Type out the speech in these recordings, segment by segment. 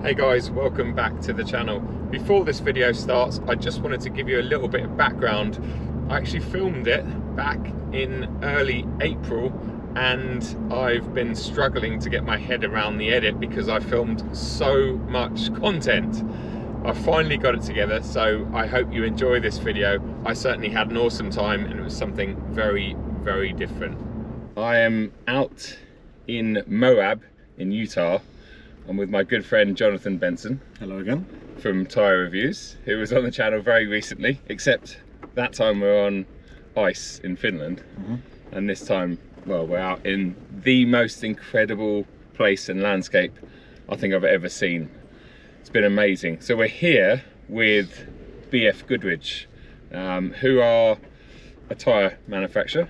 Hey guys, welcome back to the channel. Before this video starts, I just wanted to give you a little bit of background. I actually filmed it back in early April and I've been struggling to get my head around the edit because I filmed so much content. I finally got it together, so I hope you enjoy this video. I certainly had an awesome time and it was something very, very different. I am out in Moab in Utah. I'm with my good friend Jonathan Benson. Hello again. From Tyre Reviews, who was on the channel very recently, except that time we're on ice in Finland. And this time, well, we're out in the most incredible place and landscape I think I've ever seen. It's been amazing. So we're here with BF Goodrich, who are a tyre manufacturer,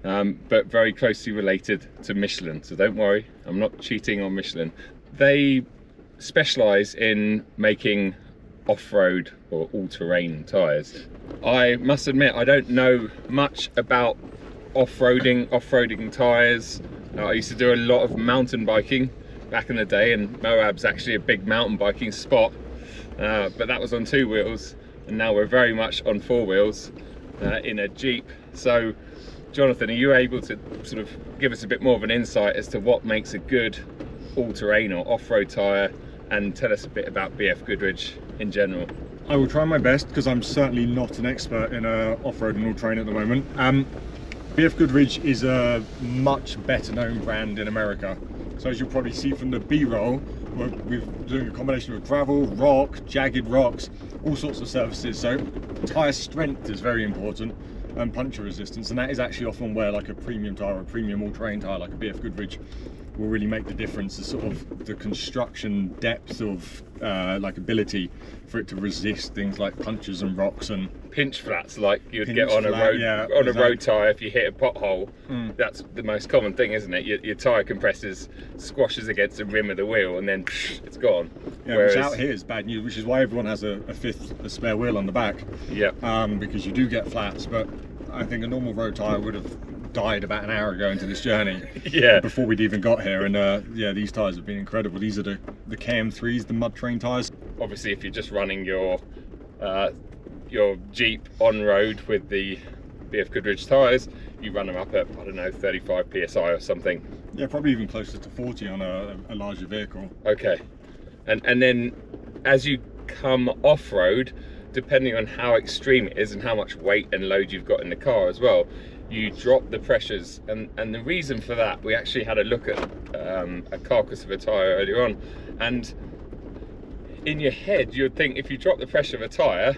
but very closely related to Michelin. So don't worry, I'm not cheating on Michelin. They specialise in making off-road or all-terrain tyres. I must admit, I don't know much about off-roading tyres. I used to do a lot of mountain biking back in the day, and Moab's actually a big mountain biking spot, but that was on 2 wheels, and now we're very much on 4 wheels in a Jeep. So Jonathan, are you able to sort of give us a bit more of an insight as to what makes a good all-terrain or off-road tyre, and tell us a bit about BF Goodrich in general? I will try my best, because I'm certainly not an expert in off-road and all-terrain at the moment. BF Goodrich is a much better known brand in America. So as you'll probably see from the B-roll, we're doing a combination of gravel, rock, jagged rocks, all sorts of surfaces. So tyre strength is very important, and puncture resistance, and that is actually often where like a premium tyre or a premium all-terrain tyre like a BF Goodrich will really make the difference. Is sort of the construction depth of like ability for it to resist things like punches and rocks and pinch flats, like you'd get on a road tyre if you hit a pothole. That's the most common thing, isn't it? Your tyre compresses, squashes against the rim of the wheel, and then it's gone. Yeah, whereas, which out here is bad news, which is why everyone has a spare wheel on the back. Yeah. Because you do get flats, but I think a normal road tyre would have died about an hour ago into this journey. Yeah. Before we'd even got here, and yeah, these tyres have been incredible. These are the KM3s, the mud train tyres. Obviously, if you're just running your Jeep on road with the BF Goodrich tyres, you run them up at, I don't know, 35 psi or something. Yeah, probably even closer to 40 on a larger vehicle. Okay, and then as you come off road, depending on how extreme it is and how much weight and load you've got in the car as well, you drop the pressures, and the reason for that, we actually had a look at a carcass of a tyre earlier on, and in your head you'd think if you drop the pressure of a tyre,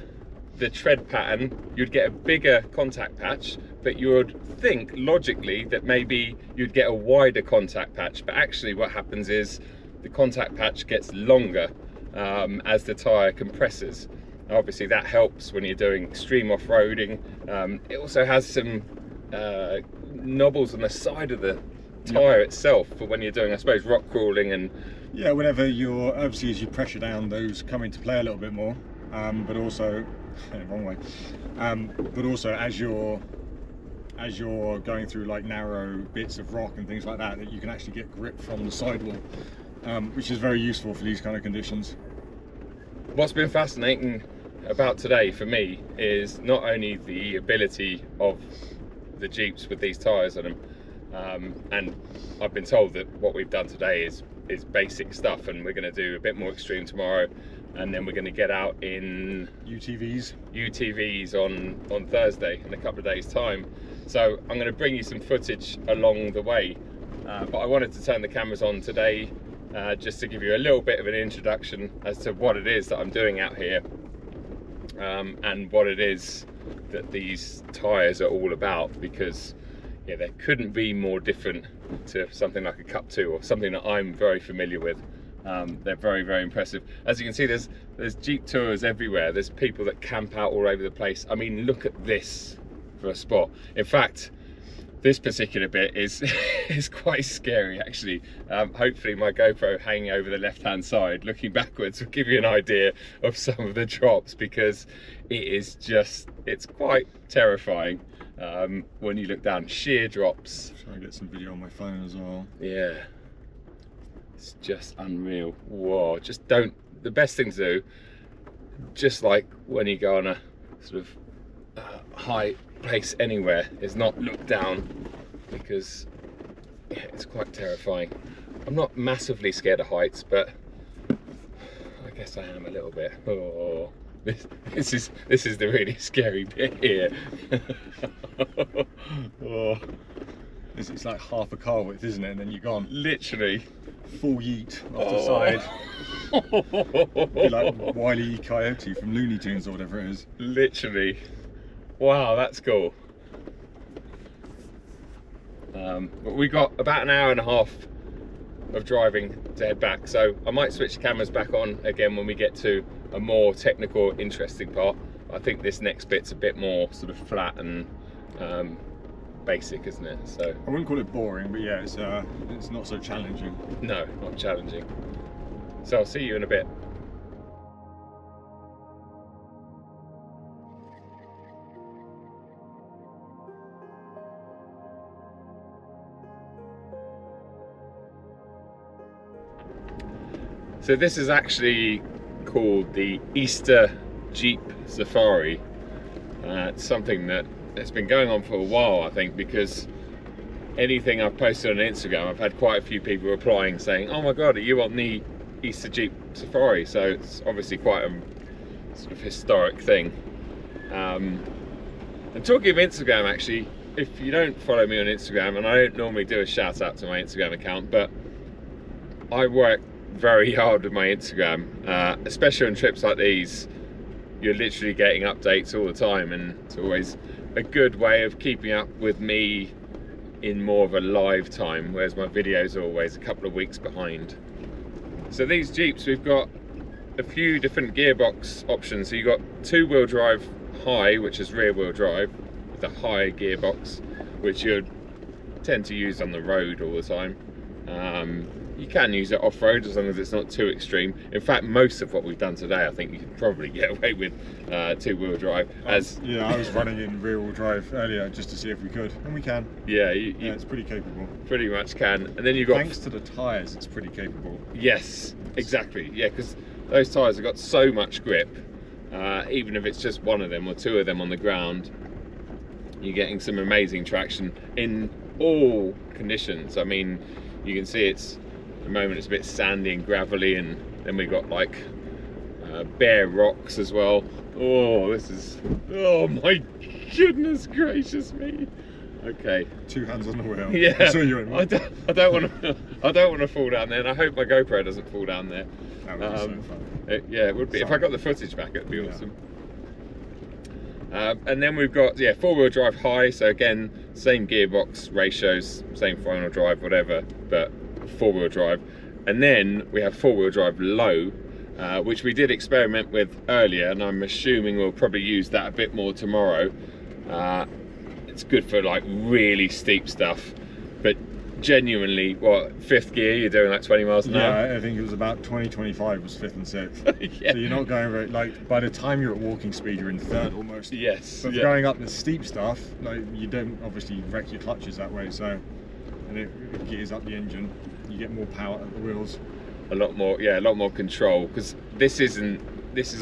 the tread pattern, you'd get a bigger contact patch, but you would think logically that maybe you'd get a wider contact patch, but actually what happens is the contact patch gets longer as the tyre compresses. Obviously that helps when you're doing extreme off-roading. It also has some knobbles on the side of the tyre itself for when you're doing, I suppose, rock crawling. And yeah, whenever you're, obviously as you pressure down, those come into play a little bit more, but also wrong way, but also as you're going through like narrow bits of rock and things like that, that you can actually get grip from the sidewall, which is very useful for these kind of conditions. What's been fascinating about today for me is not only the ability of the Jeeps with these tyres on them, and I've been told that what we've done today is basic stuff, and we're going to do a bit more extreme tomorrow, and then we're going to get out in UTVs on Thursday in a couple of days time. So I'm going to bring you some footage along the way, but I wanted to turn the cameras on today just to give you a little bit of an introduction as to what it is that I'm doing out here, and what it is that these tyres are all about, because yeah, there couldn't be more different to something like a Cup 2 or something that I'm very familiar with. They're very, very impressive. As you can see, there's Jeep tours everywhere. There's people that camp out all over the place. I mean, look at this for a spot. In fact, this particular bit is quite scary actually. Hopefully my GoPro hanging over the left hand side looking backwards will give you an idea of some of the drops, because it is just, it's quite terrifying when you look down. Sheer drops. Try and get some video on my phone as well. Yeah. It's just unreal. Whoa, just don't, the best thing to do, just like when you go on a sort of high place anywhere, is not look down, because yeah, it's quite terrifying. I'm not massively scared of heights, but I guess I am a little bit. Oh, this is the really scary bit here. Oh. It's like half a car width, isn't it? And then you're gone. Literally. Full yeet off the side. Be like Wile E. Coyote from Looney Tunes or whatever it is. Literally. Wow, that's cool. But we got about an hour and a half of driving to head back, so I might switch the cameras back on again when we get to a more technical, interesting part. I think this next bit's a bit more sort of flat and basic, isn't it? So I wouldn't call it boring, but yeah, it's not so challenging. No, not challenging. So I'll see you in a bit. So this is actually called the Easter Jeep Safari. It's something that it's been going on for a while, I think, because anything I've posted on Instagram, I've had quite a few people replying saying, oh my god, are you on the Easter Jeep Safari? So it's obviously quite a sort of historic thing. And talking of Instagram, actually, if you don't follow me on Instagram, and I don't normally do a shout out to my Instagram account, but I work very hard with my Instagram, especially on trips like these. You're literally getting updates all the time, and it's always a good way of keeping up with me in more of a live time, whereas my videos are always a couple of weeks behind. So these Jeeps, we've got a few different gearbox options. So you've got two-wheel drive high, which is rear-wheel drive with a high gearbox, which you tend to use on the road all the time. You can use it off-road as long as it's not too extreme. In fact, most of what we've done today, I think you could probably get away with two-wheel drive. Yeah, I was running in rear-wheel drive earlier just to see if we could, and we can. Yeah, yeah, it's pretty capable. Pretty much can. And then you've got... Thanks to the tyres, it's pretty capable. Yes, exactly. Yeah, because those tyres have got so much grip. Even if it's just one of them or two of them on the ground, you're getting some amazing traction in all conditions. I mean, you can see it's... At the moment it's a bit sandy and gravelly, and then we've got like bare rocks as well. Oh, this is, oh my goodness gracious me. Okay, 2 hands on the wheel. Yeah, I saw you in I don't want to fall down there, and I hope my GoPro doesn't fall down there. That would be so fun. Yeah, it would be. If I got the footage back, it'd be awesome. And then we've got, yeah, four-wheel drive high, so again, same gearbox ratios, same final drive, whatever, but four-wheel drive. And then we have four-wheel drive low, which we did experiment with earlier, and I'm assuming we'll probably use that a bit more tomorrow. It's good for like really steep stuff, but genuinely, what, fifth gear, you're doing like 20 miles an hour? Yeah, I think it was about 20-25 was fifth and sixth. Yeah. So you're not going very, like, by the time you're at walking speed, you're in third almost. Yes. But going up the steep stuff, like, you don't obviously wreck your clutches that way, so, and it gears up the engine, you get more power at the wheels. A lot more, yeah, a lot more control, because this is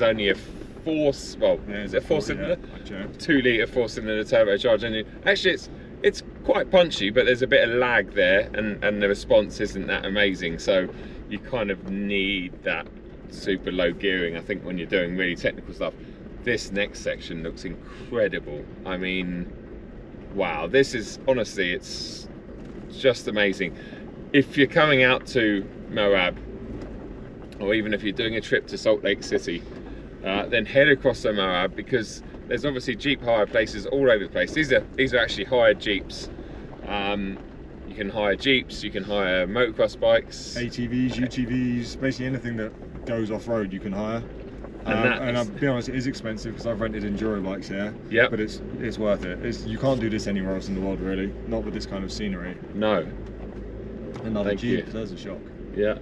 only a force, well, yeah, is it a four-cylinder? Yeah, 2 litre four-cylinder turbocharged engine. Actually, it's quite punchy, but there's a bit of lag there, and the response isn't that amazing, so you kind of need that super low gearing, I think, when you're doing really technical stuff. This next section looks incredible. I mean, wow, this is, honestly, it's just amazing. If you're coming out to Moab, or even if you're doing a trip to Salt Lake City, then head across to Moab, because there's obviously Jeep hire places all over the place. These are actually hired Jeeps. You can hire Jeeps, you can hire motocross bikes, ATVs, UTVs, basically anything that goes off-road you can hire. And I'll be honest, it is expensive because I've rented enduro bikes here. Yeah. But it's worth it. You can't do this anywhere else in the world, really. Not with this kind of scenery. No. Another Jeep, there's a shock. Yeah.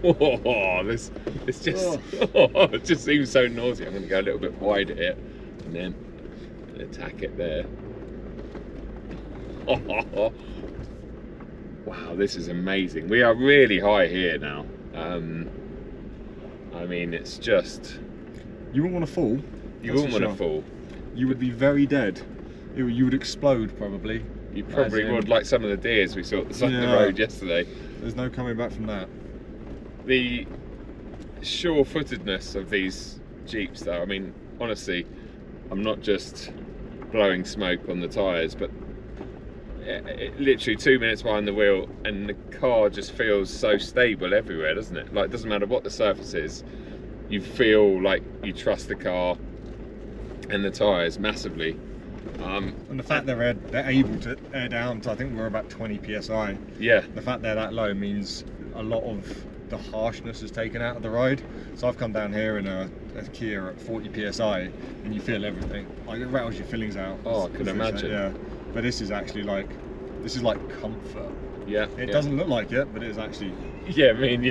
Oh, this just it just seems so naughty. I'm going to go a little bit wider here, and then attack it there. Wow, this is amazing. We are really high here now. I mean, it's just... You wouldn't want to fall. You wouldn't want to fall. You would be very dead. You would explode, probably. You probably would, like some of the deers we saw at the side of the road yesterday. There's no coming back from that. The sure-footedness of these Jeeps, though, I mean, honestly, I'm not just blowing smoke on the tyres, but literally 2 minutes behind the wheel and the car just feels so stable everywhere, doesn't it? Like, it doesn't matter what the surface is, you feel like you trust the car and the tyres massively. And the fact they're able to air down to, I think we're about 20 psi. Yeah. The fact they're that low means a lot of the harshness is taken out of the ride. So I've come down here in a Kia at 40 psi and you feel everything. Like, it rattles your fillings out. Oh, I can imagine. Yeah. But this is actually like, comfort. Yeah. It doesn't look like it, but it is actually me and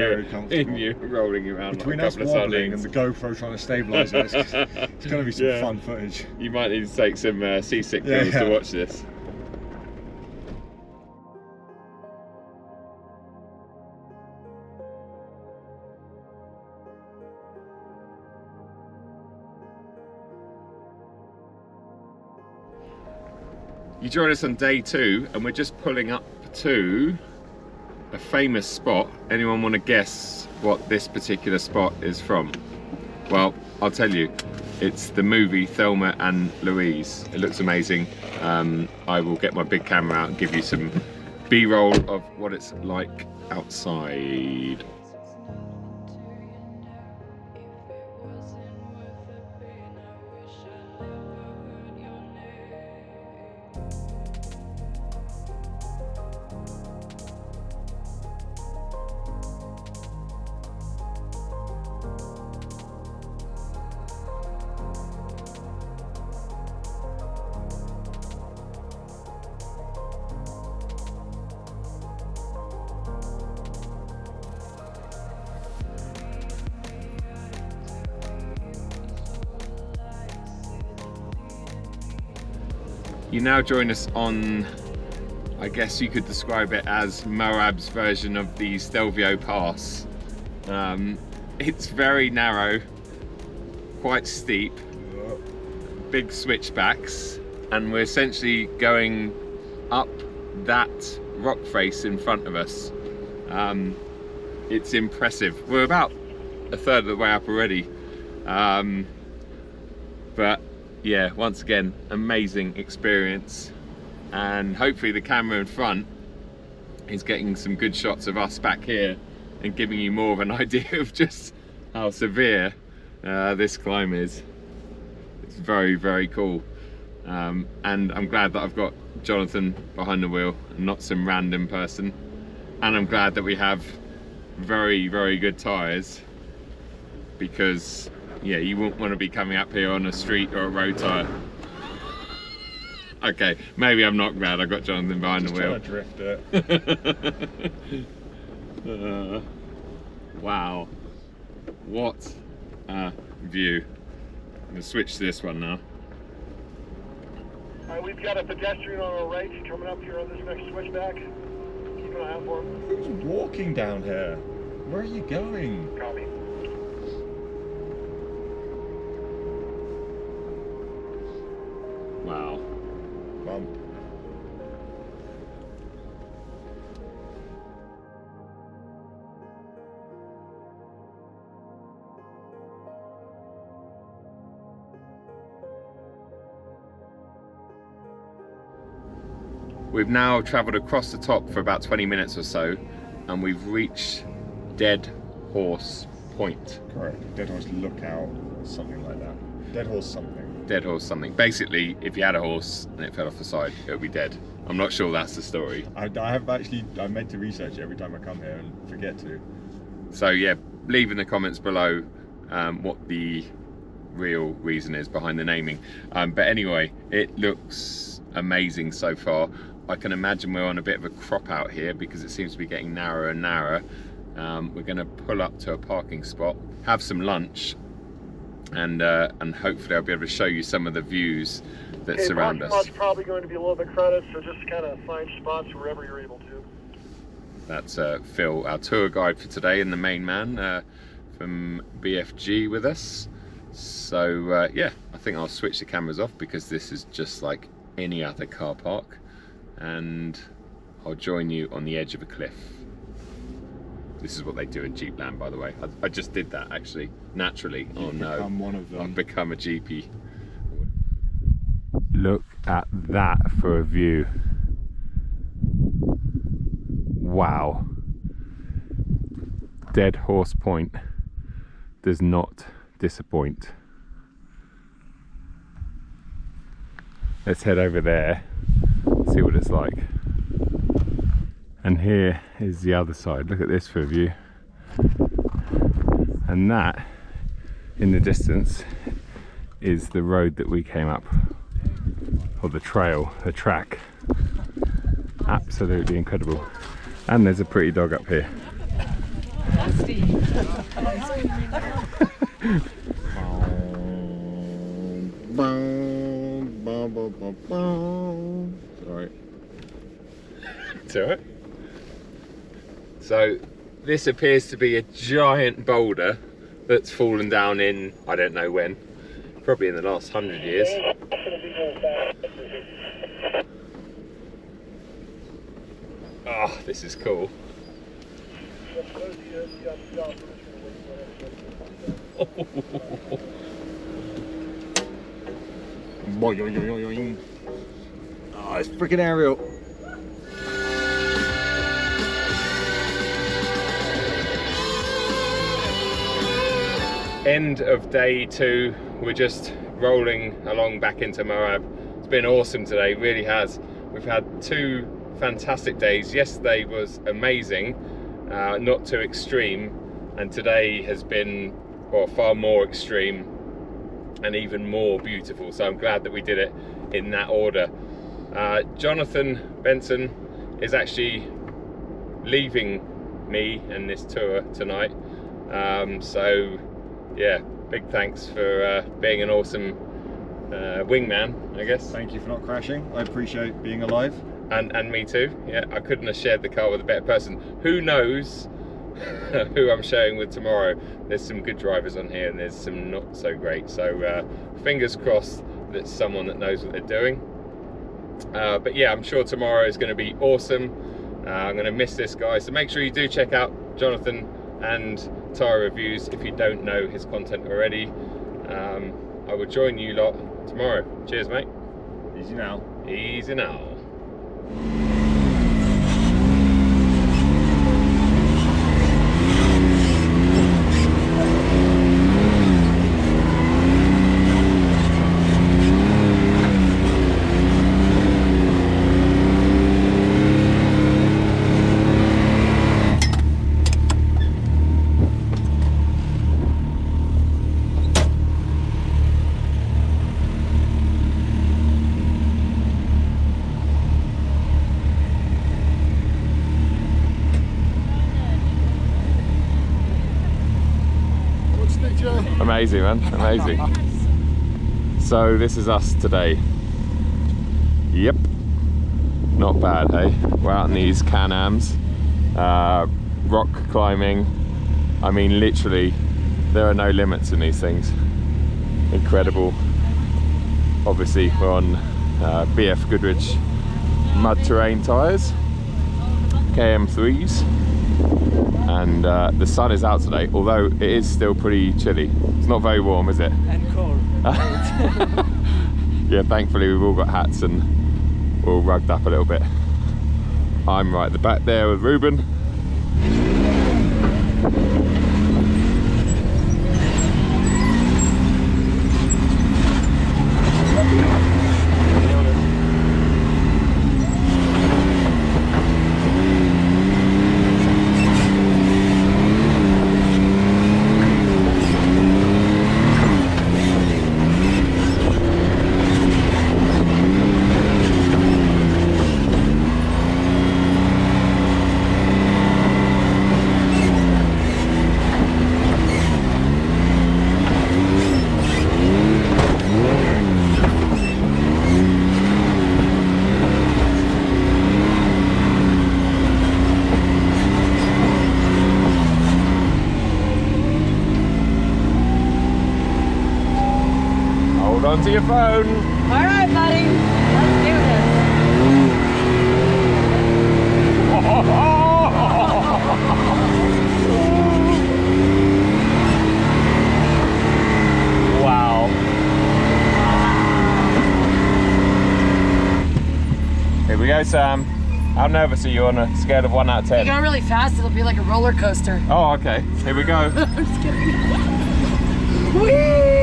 you rolling around between like a us couple of wobbling sardines. and the GoPro trying to stabilise it. It's going to be some fun footage. You might need to take some seasick pills to watch this. You join us on day 2 and we're just pulling up to a famous spot. Anyone want to guess what this particular spot is from? Well, I'll tell you. It's the movie Thelma and Louise. It looks amazing. I will get my big camera out and give you some B-roll of what it's like outside. You now join us on, I guess you could describe it as Moab's version of the Stelvio Pass. It's very narrow, quite steep, big switchbacks, and we're essentially going up that rock face in front of us. It's impressive. We're about a third of the way up already, but yeah, once again, amazing experience, and hopefully the camera in front is getting some good shots of us back here and giving you more of an idea of just how severe this climb is. It's very, very cool, and I'm glad that I've got Jonathan behind the wheel and not some random person, and I'm glad that we have very, very good tyres, because yeah, you wouldn't want to be coming up here on a street or a road tyre. Okay, maybe I'm not glad I got Jonathan behind the wheel. Trying to drift it. Wow, what a view. I'm going to switch to this one now. Alright, we've got a pedestrian on our right coming up here on this next switchback. Keep an eye out for him. Who's walking down here? Where are you going? Copy. Wow. Bump. We've now travelled across the top for about 20 minutes or so, and we've reached Dead Horse Point. Correct. Dead Horse Lookout, something like that. Dead Horse something. Dead horse something. Basically, if you had a horse and it fell off the side, it would be dead. I'm not sure that's the story. I meant to research it every time I come here and forget to. So yeah, leave in the comments below what the real reason is behind the naming. But anyway, it looks amazing so far. I can imagine we're on a bit of a crop out here because it seems to be getting narrower and narrower. We're going to pull up to a parking spot, have some lunch, and hopefully I'll be able to show you some of the views that surround us. Parking lot's probably going to be a little bit crowded, so just kind of find spots wherever you're able to. That's Phil, our tour guide for today, and the main man from BFG with us. So yeah, I think I'll switch the cameras off because this is just like any other car park, and I'll join you on the edge of a cliff. This is what they do in Jeepland, by the way. I just did that actually, naturally. Oh no, one of them. I've become a Jeepy. Look at that for a view. Wow. Dead Horse Point does not disappoint. Let's head over there, see what it's like. And here is the other side. Look at this for a view. And that, in the distance, is the road that we came up, or the trail, the track. Absolutely incredible. And there's a pretty dog up here. Sorry. It's alright. So this appears to be a giant boulder that's fallen down in, I don't know when, probably in the last 100 years. Oh, this is cool. Oh, it's freaking aerial. End of day 2. We're just rolling along back into Moab. It's been awesome today, really has. We've had 2 fantastic days. Yesterday was amazing, not too extreme, and today has been, well, far more extreme and even more beautiful, so I'm glad that we did it in that order. Jonathan Benson is actually leaving me and this tour tonight, so yeah, big thanks for being an awesome wingman, I guess. Thank you for not crashing. I appreciate being alive. And me too. Yeah, I couldn't have shared the car with a better person. Who knows who I'm sharing with tomorrow? There's some good drivers on here and there's some not so great. So fingers crossed that it's someone that knows what they're doing. But yeah, I'm sure tomorrow is going to be awesome. I'm going to miss this guy. So make sure you do check out Jonathan and Tyre Reviews if you don't know his content already. I will join you lot tomorrow. Cheers, mate. Easy now. Easy now. Amazing, man, amazing. So this is us today. Yep, not bad, hey? We're out in these Can-Ams, rock climbing. I mean, literally, there are no limits in these things. Incredible. Obviously, we're on BF Goodrich mud terrain tyres, KM3s. And the sun is out today, although it is still pretty chilly. It's not very warm, is it? And cold. Yeah, thankfully we've all got hats and we're all rugged up a little bit. I'm right at the back there with Ruben. on to your phone. All right, buddy. Let's do this. Wow. Here we go, Sam. How nervous are you on a scale of 1 out of 10? If you go really fast, it'll be like a roller coaster. Oh, okay. Here we go. I'm just kidding. Whee!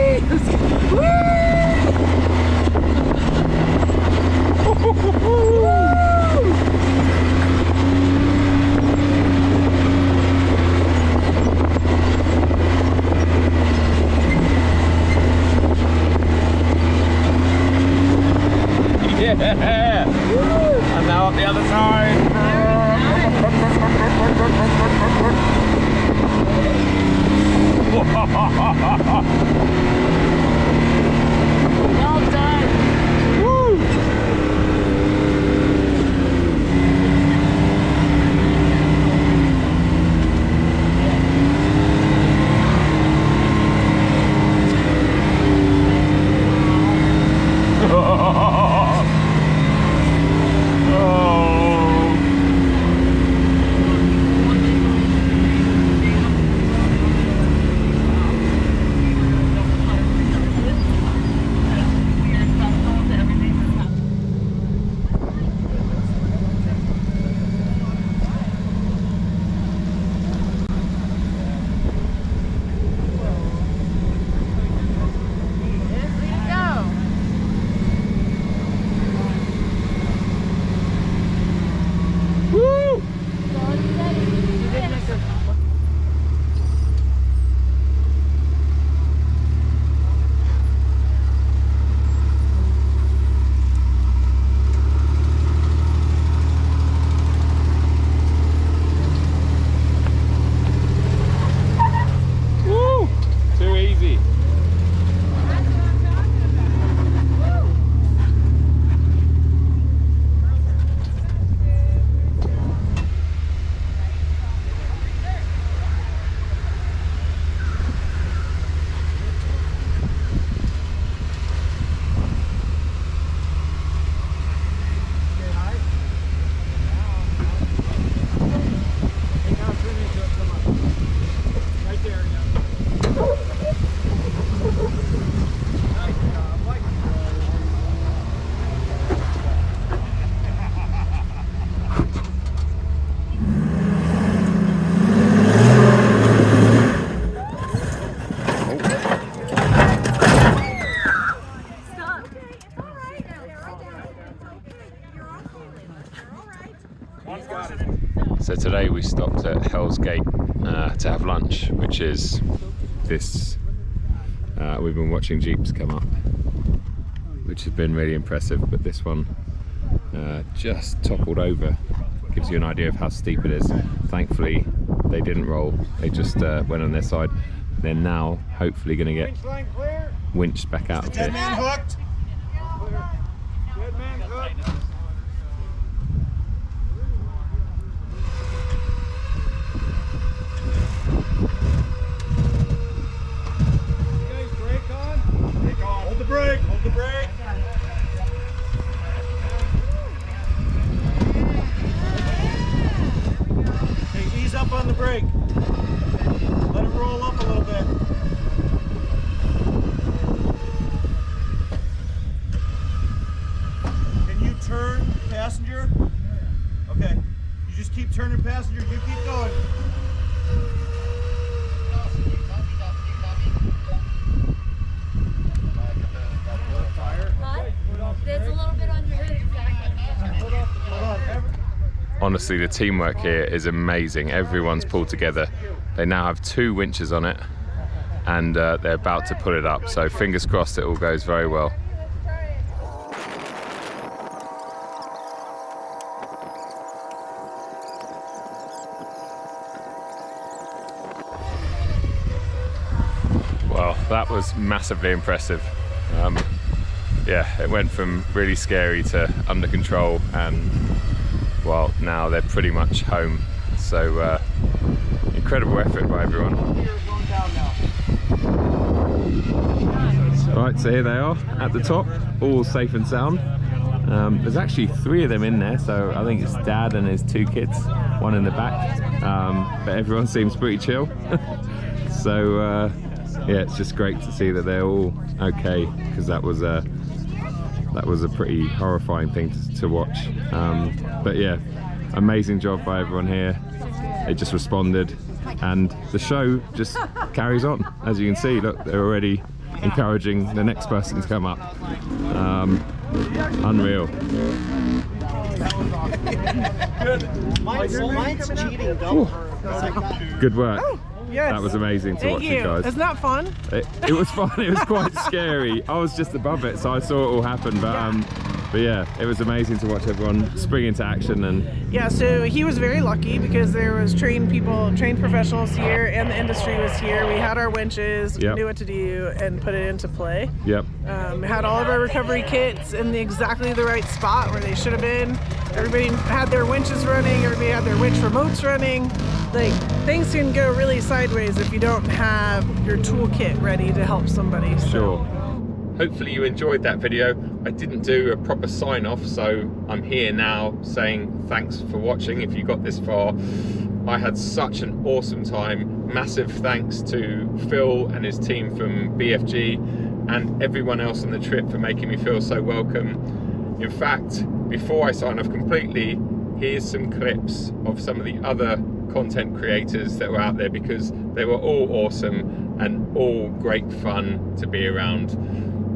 Yeah! And now up the other side. Well done. Woo! So today we stopped at Hell's Gate to have lunch, which is this, we've been watching Jeeps come up, which has been really impressive, but this one just toppled over. Gives you an idea of how steep it is. Thankfully they didn't roll, they just went on their side. They're now hopefully going to get winched back out of here. Dead man hooked. Dead man hooked. Hold the brake, hold the brake. Hey, ease up on the brake. Let it roll up a little bit. Can you turn passenger? Okay. You just keep turning passenger, you keep going. There's a little bit on your head. Honestly, the teamwork here is amazing. Everyone's pulled together. They now have 2 winches on it, and they're about to pull it up. So fingers crossed it all goes very well. Well, that was massively impressive. Yeah, it went from really scary to under control, and well, now they're pretty much home. So incredible effort by everyone. Right, Right, so here they are at the top, all safe and sound. There's actually 3 of them in there, so I think it's Dad and his 2 kids, one in the back. But everyone seems pretty chill. So yeah, it's just great to see that they're all okay, because that was a pretty horrifying thing to watch. But yeah, amazing job by everyone here. They just responded, and the show just carries on. As you can see, look, they're already encouraging the next person to come up. Unreal. Mine's cheating, don't. Good work. Yes. That was amazing to watch you guys. Isn't that fun? It was fun. It was quite scary. I was just above it, so I saw it all happen. But yeah, it was amazing to watch everyone spring into action. And yeah, so he was very lucky because there was trained professionals here, and the industry was here. We had our winches, Yep. knew what to do, and put it into play. Yep. Had all of our recovery kits in exactly the right spot where they should have been. Everybody had their winches running. Everybody had their winch remotes running. Like, things can go really sideways if you don't have your toolkit ready to help somebody. So. Sure. Hopefully you enjoyed that video. I didn't do a proper sign off, so I'm here now saying thanks for watching if you got this far. I had such an awesome time. Massive thanks to Phil and his team from BFG and everyone else on the trip for making me feel so welcome. In fact, before I sign off completely, here's some clips of some of the other content creators that were out there, because they were all awesome and all great fun to be around.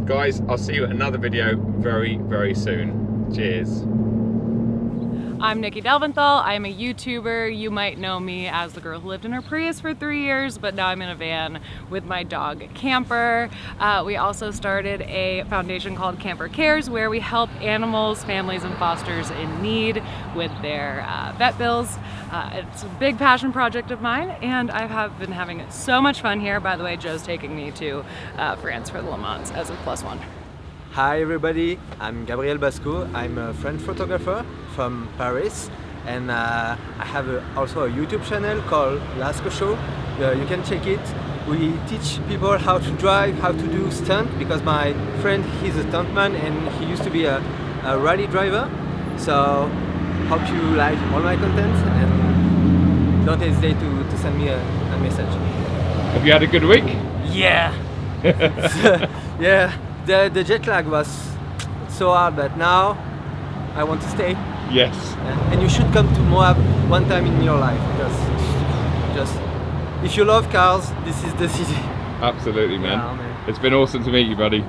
Guys, I'll see you at another video very, very soon. Cheers. I'm Nikki Delventhal. I'm a YouTuber. You might know me as the girl who lived in her Prius for 3 years, but now I'm in a van with my dog Camper. We also started a foundation called Camper Cares, where we help animals, families, and fosters in need with their vet bills. It's a big passion project of mine, and I have been having so much fun here. By the way, Joe's taking me to France for the Le Mans as a +1. Hi everybody, I'm Gabriel Basco. I'm a French photographer from Paris, and I have also a YouTube channel called Lasco Show. You can check it. We teach people how to drive, how to do stunt, because my friend, he's a stuntman and he used to be a rally driver. So hope you like all my content, and don't hesitate to send me a message. Have you had a good week? Yeah. Yeah. The jet lag was so hard, but now I want to stay. Yes. And you should come to Moab one time in your life, because just if you love cars, this is the city. Absolutely, man. Yeah, man. It's been awesome to meet you, buddy.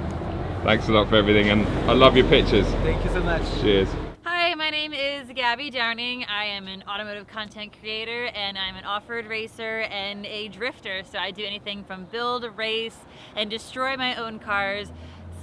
Thanks a lot for everything, and I love your pictures. Thank you so much. Cheers. Hi, my name is Gabby Downing. I am an automotive content creator, and I'm an off-road racer and a drifter. So I do anything from build, race, and destroy my own cars.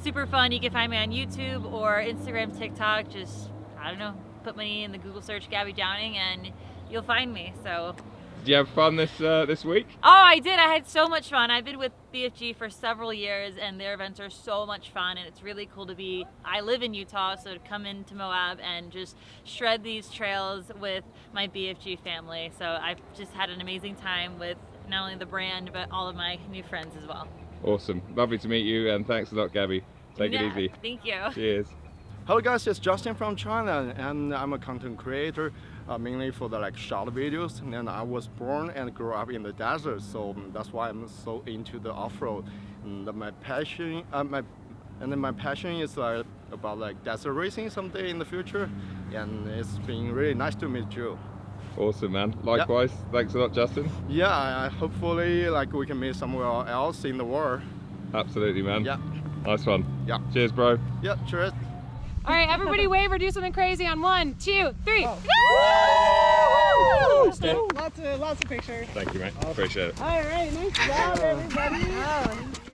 Super fun. You can find me on YouTube or Instagram, TikTok. Just, I don't know, put me in the Google search Gabby Downing and you'll find me. So Did you have fun this week? oh, I did. I had so much fun. I've been with BFG for several years, and their events are so much fun, and it's really cool to be, I live in Utah, so to come into Moab and just shred these trails with my BFG family. So I've just had an amazing time with not only the brand, but all of my new friends as well. Awesome. Lovely to meet you, and thanks a lot, Gabby. Take it easy. Thank you. Cheers. Hello guys, it's Justin from China, and I'm a content creator, mainly for the short videos. And I was born and grew up in the desert, so that's why I'm so into the off-road. And my passion, my passion is about desert racing someday in the future. And it's been really nice to meet you. Awesome, man. Likewise. Yeah. Thanks a lot, Justin. Yeah, hopefully we can meet somewhere else in the world. Absolutely, man. Yeah. Nice one. Yeah. Cheers, bro. Yeah, cheers. All right, everybody wave or do something crazy on 1, 2, 3. Woo! Lots of pictures. Thank you, mate. Appreciate it. All right, nice job, everybody.